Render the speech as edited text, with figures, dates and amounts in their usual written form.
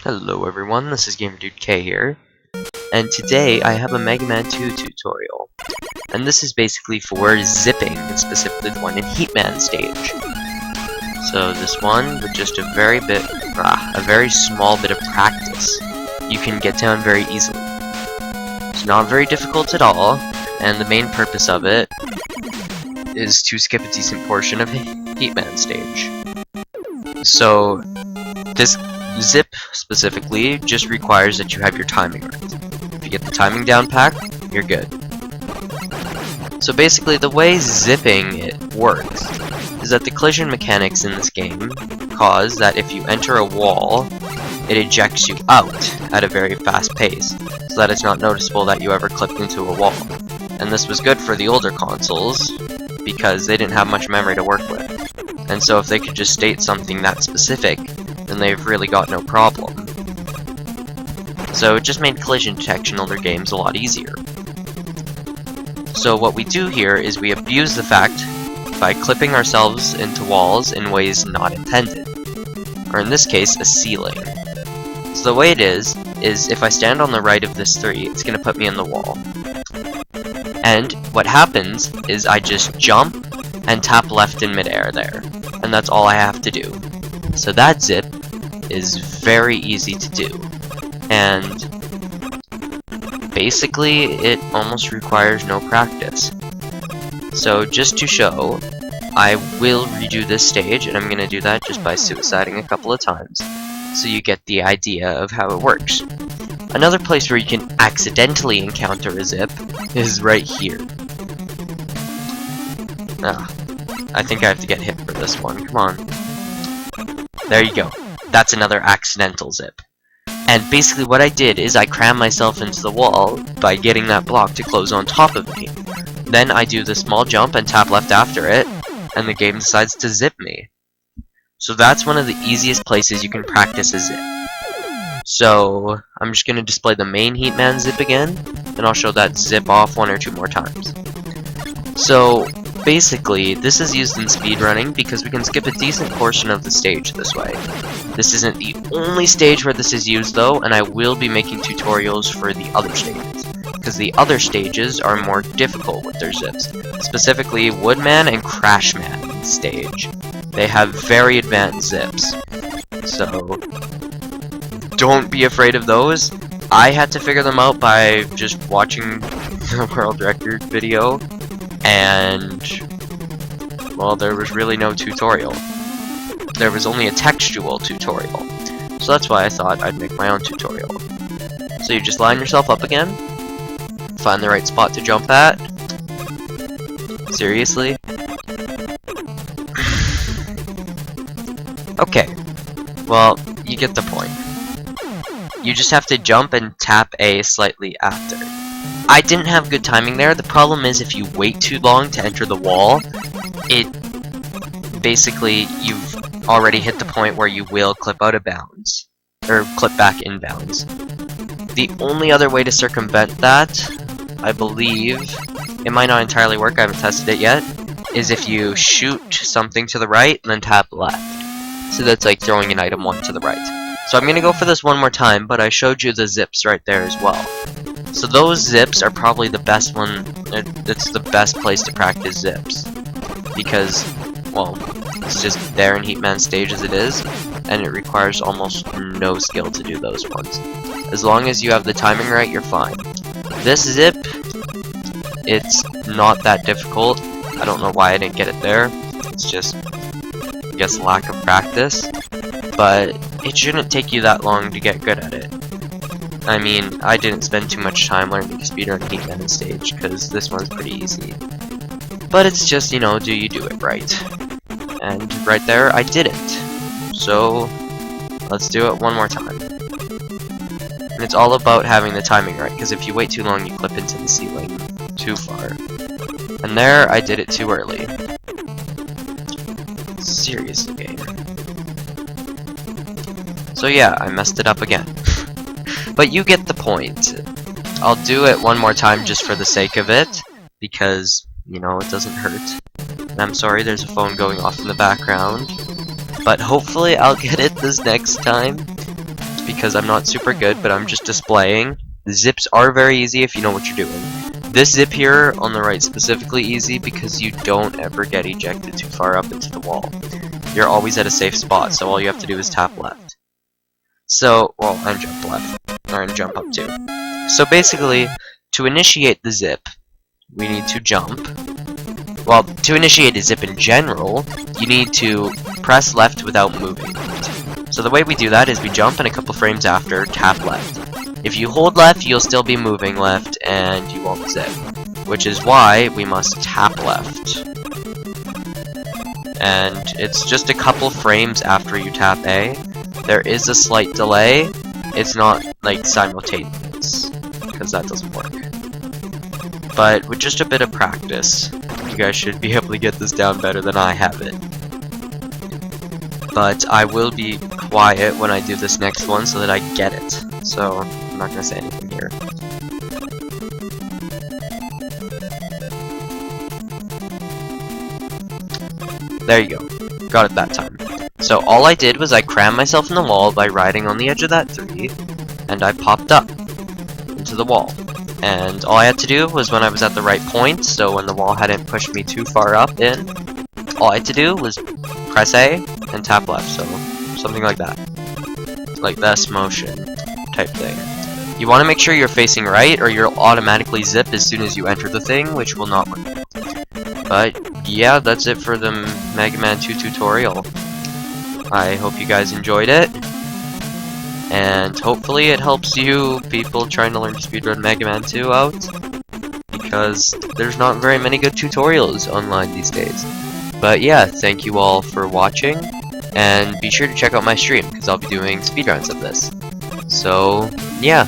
Hello everyone, this is GamerDudeK here, and today I have a Mega Man 2 tutorial. And this is basically for zipping, and specifically the one in Heatman stage. So this one, with just a very small bit of practice, you can get down very easily. It's not very difficult at all, and the main purpose of it is to skip a decent portion of Heatman stage. So this zip specifically just requires that you have your timing right. If you get the timing down pat, you're good. So basically the way zipping it works is that the collision mechanics in this game cause that if you enter a wall, it ejects you out at a very fast pace, so that it's not noticeable that you ever clipped into a wall. And this was good for the older consoles because they didn't have much memory to work with. And so if they could just state something that specific, then they've really got no problem. So it just made collision detection in older games a lot easier. So what we do here is we abuse the fact by clipping ourselves into walls in ways not intended. Or in this case, a ceiling. So the way it is if I stand on the right of this 3, it's going to put me in the wall. And what happens is I just jump and tap left in midair there. And that's all I have to do. So that zip is very easy to do. And basically it almost requires no practice. So just to show, I will redo this stage, and I'm going to do that just by suiciding a couple of times, so you get the idea of how it works. Another place where you can accidentally encounter a zip is right here. I think I have to get hit for this one. Come on. There you go. That's another accidental zip. And basically what I did is I crammed myself into the wall by getting that block to close on top of me. Then I do the small jump and tap left after it, and the game decides to zip me. So that's one of the easiest places you can practice a zip. So I'm just going to display the main Heatman zip again, and I'll show that zip off 1 or 2 more times. So basically, this is used in speedrunning because we can skip a decent portion of the stage this way. This isn't the only stage where this is used though, and I will be making tutorials for the other stages, because the other stages are more difficult with their zips. Specifically, Woodman and Crashman stage. They have very advanced zips. So don't be afraid of those. I had to figure them out by just watching the world record video. And, well, there was really no tutorial. There was only a textual tutorial. So that's why I thought I'd make my own tutorial. So you just line yourself up again. Find the right spot to jump at. Seriously? Okay. Well, you get the point. You just have to jump and tap A slightly after. I didn't have good timing there. The problem is if you wait too long to enter the wall, basically you've already hit the point where you will clip out of bounds, or clip back in bounds. The only other way to circumvent that, I believe, it might not entirely work, I haven't tested it yet, is if you shoot something to the right and then tap left. So that's like throwing an item 1 to the right. So I'm going to go for this one more time, but I showed you the zips right there as well. So those zips are probably the best one, it's the best place to practice zips. Because, well, it's just there in Heatman stage as it is, and it requires almost no skill to do those ones. As long as you have the timing right, you're fine. This zip, it's not that difficult. I don't know why I didn't get it there. It's just, I guess, lack of practice. But it shouldn't take you that long to get good at it. I mean, I didn't spend too much time learning to speedrun Heatman stage, because this one's pretty easy. But it's just, you know, do you do it right? And right there, I didn't. So, let's do it one more time. And it's all about having the timing right, because if you wait too long, you clip into the ceiling too far. And there, I did it too early. Seriously, game. So yeah, I messed it up again. But you get the point. I'll do it one more time just for the sake of it, because, you know, it doesn't hurt. And I'm sorry there's a phone going off in the background, but hopefully I'll get it this next time, because I'm not super good, but I'm just displaying. The zips are very easy if you know what you're doing. This zip here on the right specifically easy because you don't ever get ejected too far up into the wall. You're always at a safe spot, so all you have to do is tap left. So, well, and jump left, or and jump up too. So basically, to initiate the zip, we need to jump. Well, to initiate a zip in general, you need to press left without moving. So the way we do that is we jump and a couple frames after, tap left. If you hold left, you'll still be moving left and you won't zip. Which is why we must tap left. And it's just a couple frames after you tap A. There is a slight delay. It's not like simultaneous, because that doesn't work. But with just a bit of practice, you guys should be able to get this down better than I have it. But I will be quiet when I do this next one so that I get it. So, I'm not going to say anything here. There you go. Got it that time. So all I did was I crammed myself in the wall by riding on the edge of that 3, and I popped up into the wall. And all I had to do was when I was at the right point, so when the wall hadn't pushed me too far up in, all I had to do was press A and tap left, so something like that. Like this motion type thing. You want to make sure you're facing right, or you'll automatically zip as soon as you enter the thing, which will not work. But yeah, that's it for the Mega Man 2 tutorial. I hope you guys enjoyed it, and hopefully it helps you people trying to learn to speedrun Mega Man 2 out, because there's not very many good tutorials online these days. But yeah, thank you all for watching, and be sure to check out my stream, because I'll be doing speedruns of this. So, yeah.